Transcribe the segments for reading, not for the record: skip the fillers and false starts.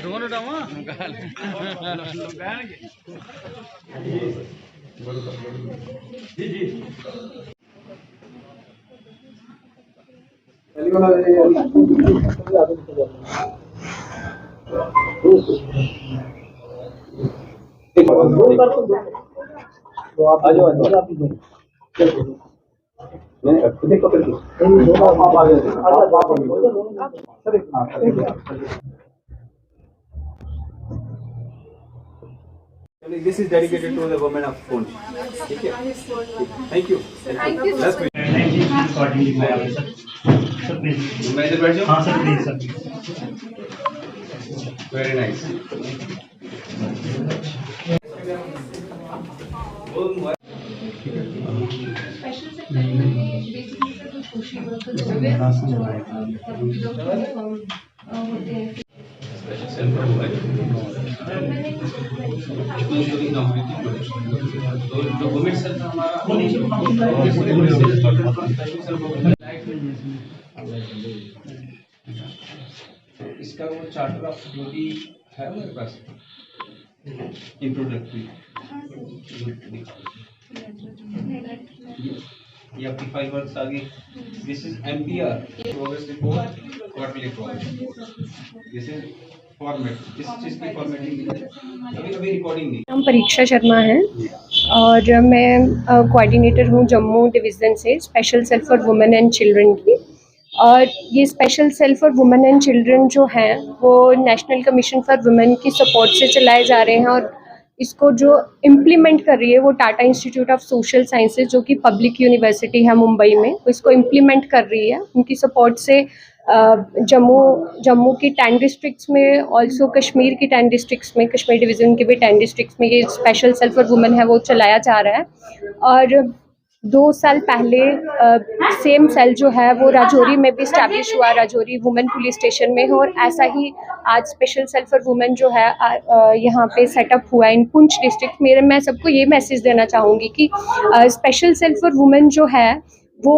Drone उठावा This is dedicated to the women of Pune. ठीक है? Thank you. Thank you. Let's meet. मैं इधर बैठ जाऊँ? हाँ sir please sir. Very nice. इसका वो चार्टर ऑफ ड्यूटी है मेरे पास इंट्रोडक्टरी ये आपकी 5 वर्ड्स आगे this is MPR progress report quarterly progress this is format किस चीज की फॉर्मेटिंग अभी रिकॉर्डिंग नहीं. नाम परीक्षा शर्मा है और मैं कोऑर्डिनेटर हूँ जम्मू डिवीज़न से special cell for women and children की. और ये special cell for women and children जो हैं वो नेशनल कमीशन फॉर वुमेन की सपोर्ट से चलाए जा रहे हैं और इसको जो इम्प्लीमेंट कर रही है वो Tata institute of social sciences जो कि पब्लिक यूनिवर्सिटी है मुंबई में, वो इसको इम्प्लीमेंट कर रही है. उनकी सपोर्ट से जम्मू की 10 डिस्ट्रिक्ट्स में, ऑल्सो कश्मीर की 10 डिस्ट्रिक्ट्स में, कश्मीर डिवीज़न के भी 10 डिस्ट्रिक्ट्स में ये स्पेशल सेल फॉर वुमेन है वो चलाया जा रहा है. और 2 साल पहले सेम सेल जो है वो राजौरी में भी इस्टेब्लिश हुआ, राजौरी वुमेन पुलिस स्टेशन में है. और ऐसा ही आज स्पेशल सेल फॉर वुमेन जो है यहाँ पे सेटअप हुआ है इन पुंछ डिस्ट्रिक्ट. मैं सबको ये मैसेज देना चाहूँगी कि स्पेशल सेल फॉर वुमेन जो है वो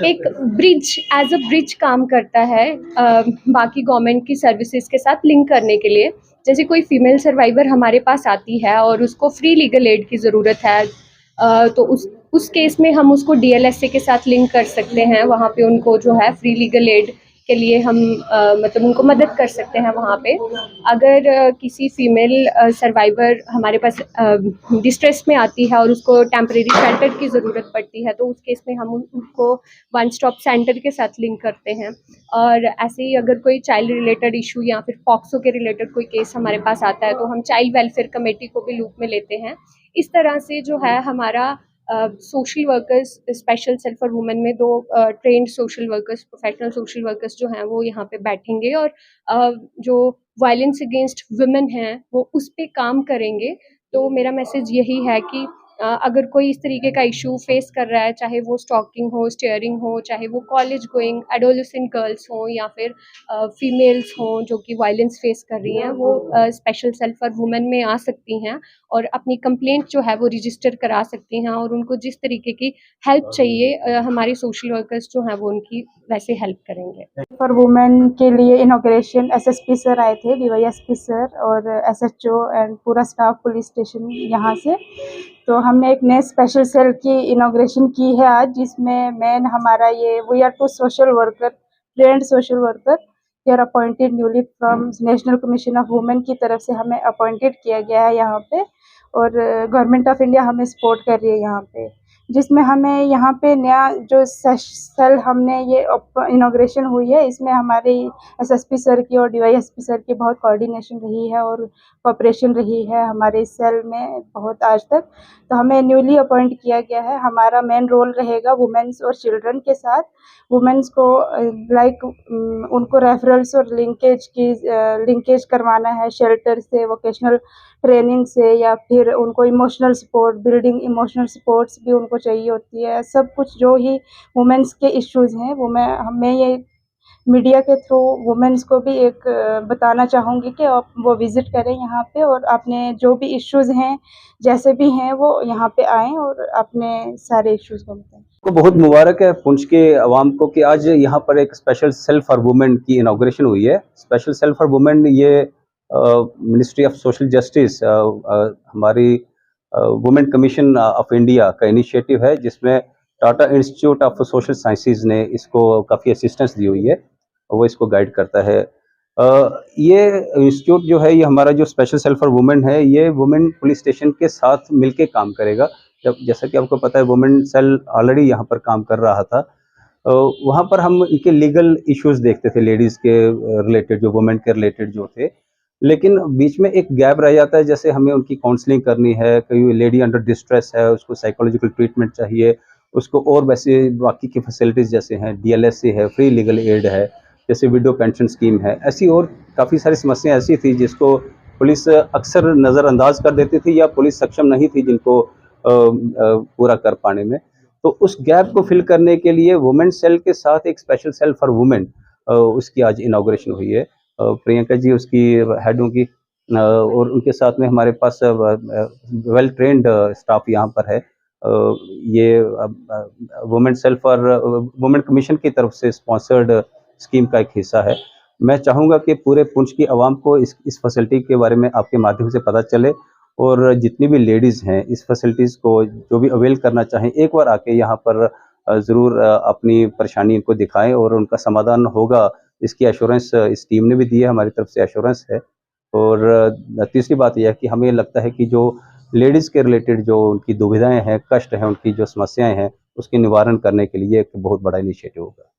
एक ब्रिज एज अ ब्रिज काम करता है बाकी गवर्नमेंट की सर्विसेज के साथ लिंक करने के लिए. जैसे कोई फीमेल सर्वाइवर हमारे पास आती है और उसको फ्री लीगल एड की ज़रूरत है तो उस केस में हम उसको डीएलएसए के साथ लिंक कर सकते हैं. वहाँ पे उनको जो है फ्री लीगल एड के लिए हम मतलब उनको मदद कर सकते हैं वहाँ पे. अगर किसी फीमेल सर्वाइवर हमारे पास डिस्ट्रेस में आती है और उसको टेम्परेरी शेल्टर की ज़रूरत पड़ती है तो उस केस में हम उनको 1 स्टॉप सेंटर के साथ लिंक करते हैं. और ऐसे ही अगर कोई चाइल्ड रिलेटेड इशू या फिर पॉक्सो के रिलेटेड कोई केस हमारे पास आता है तो हम चाइल्ड वेलफेयर कमेटी को भी लूप में लेते हैं. इस तरह से जो है हमारा social workers special cell for women में 2 trained social workers, professional social workers जो हैं वो यहाँ पे बैठेंगे और जो वायलेंस अगेंस्ट वुमेन हैं वो उस पे काम करेंगे. तो मेरा मैसेज यही है कि अगर कोई इस तरीके का इशू फेस कर रहा है, चाहे वो स्टॉकिंग हो, स्टीयरिंग हो, चाहे वो कॉलेज गोइंग एडोलेसेंट गर्ल्स हों या फिर फीमेल्स हों जो कि वायलेंस फेस कर रही हैं, वो स्पेशल सेल फॉर वुमेन में आ सकती हैं और अपनी कंप्लेंट जो है वो रजिस्टर करा सकती हैं. और उनको जिस तरीके की हेल्प चाहिए हमारे सोशल वर्कर्स जो हैं वो उनकी वैसे हेल्प करेंगे. फॉर वुमेन के लिए इनॉग्रेशन एसएसपी सर आए थे, डीवाईएसपी सर और एसएचओ एंड पूरा स्टाफ पुलिस स्टेशन यहाँ से. तो हमने एक नए स्पेशल सेल की इनॉग्रेशन की है आज, जिसमें मेन हमारा ये we are 2 social worker, trained social worker we are appointed newly from national commission of women की तरफ से हमें अपॉइंटेड किया गया है यहाँ पे. और गवर्नमेंट ऑफ इंडिया हमें सपोर्ट कर रही है यहाँ पे, जिसमें हमें यहाँ पे नया जो सेल हमने ये इनॉग्रेशन हुई है इसमें हमारे एसएसपी सर की और डीवाईएसपी सर की बहुत कोऑर्डिनेशन रही है और कोऑपरेशन रही है हमारे इस सेल में बहुत आज तक. तो हमें न्यूली अपॉइंट किया गया है. हमारा मेन रोल रहेगा वुमेन्स और चिल्ड्रन के साथ. वुमेन्स को उनको रेफरल्स और लिंकेज करवाना है शेल्टर से, वोकेशनल ट्रेनिंग से, या फिर उनको emotional support, building emotional supports भी उनको चाहिए होती है. सब कुछ जो ही वुमेन्स के इश्यूज़ हैं वो हमें ये मीडिया के थ्रू वुमेन्स को भी एक बताना चाहूँगी कि आप वो विज़िट करें यहाँ पे और अपने जो भी इश्यूज़ हैं जैसे भी हैं वो यहाँ पे आएँ और अपने सारे इश्यूज़ को बताएं। को बहुत मुबारक है पुंछ के अवाम को कि आज यहाँ पर एक स्पेशल सेल फॉर वुमेन की इनॉग्रेशन हुई है। स्पेशल सेल फॉर वुमेन ये मिनिस्ट्री ऑफ सोशल जस्टिस हमारी वुमेन कमीशन ऑफ इंडिया का इनिशिएटिव है, जिसमें Tata institute of social sciences ने इसको काफ़ी असिस्टेंस दी हुई है, वो इसको गाइड करता है। ये इंस्टीट्यूट जो है, ये हमारा जो स्पेशल सेल फॉर वुमेन है, ये वुमेन पुलिस स्टेशन के साथ मिलके काम करेगा। जब जैसा कि आपको पता है वुमेन सेल ऑलरेडी यहाँ पर काम कर रहा था, वहाँ पर हम इनके लीगल इश्यूज देखते थे, लेडीज़ के रिलेटेड, जो वुमेन के रिलेटेड जो थे। लेकिन बीच में एक गैप रह जाता है, जैसे हमें उनकी काउंसलिंग करनी है, कोई लेडी अंडर डिस्ट्रेस है, उसको साइकोलॉजिकल ट्रीटमेंट चाहिए, उसको और वैसे बाकी की फैसिलिटीज़ जैसे हैं, DLSA है, फ्री लीगल एड है, जैसे विडो पेंशन स्कीम है, ऐसी और काफ़ी सारी समस्याएं ऐसी थी जिसको पुलिस अक्सर नज़रअंदाज कर देती थी या पुलिस सक्षम नहीं थी जिनको पूरा कर पाने में। तो उस गैप को फिल करने के लिए वुमेन सेल के साथ एक स्पेशल सेल फॉर वुमेन, उसकी आज इनॉग्रेशन हुई है। प्रियंका जी उसकी हेड होंगी और उनके साथ में हमारे पास वेल ट्रेंड स्टाफ यहाँ पर है। ये women cell for women commission की तरफ से स्पॉन्सर्ड स्कीम का एक हिस्सा है। मैं चाहूँगा कि पूरे पुंछ की आवाम को इस फैसिलिटी के बारे में आपके माध्यम से पता चले, और जितनी भी लेडीज़ हैं इस फैसिलिटीज़ को जो भी अवेल करना चाहें, एक बार आके यहाँ पर ज़रूर अपनी परेशानी इनको दिखाएं और उनका समाधान होगा, इसकी एश्योरेंस इस टीम ने भी दी है, हमारी तरफ से एश्योरेंस है। और तीसरी बात यह है कि हमें लगता है कि जो लेडीज़ के रिलेटेड जो उनकी दुविधाएं हैं, कष्ट हैं, उनकी जो समस्याएं हैं, उसके निवारण करने के लिए एक बहुत बड़ा इनिशिएटिव होगा।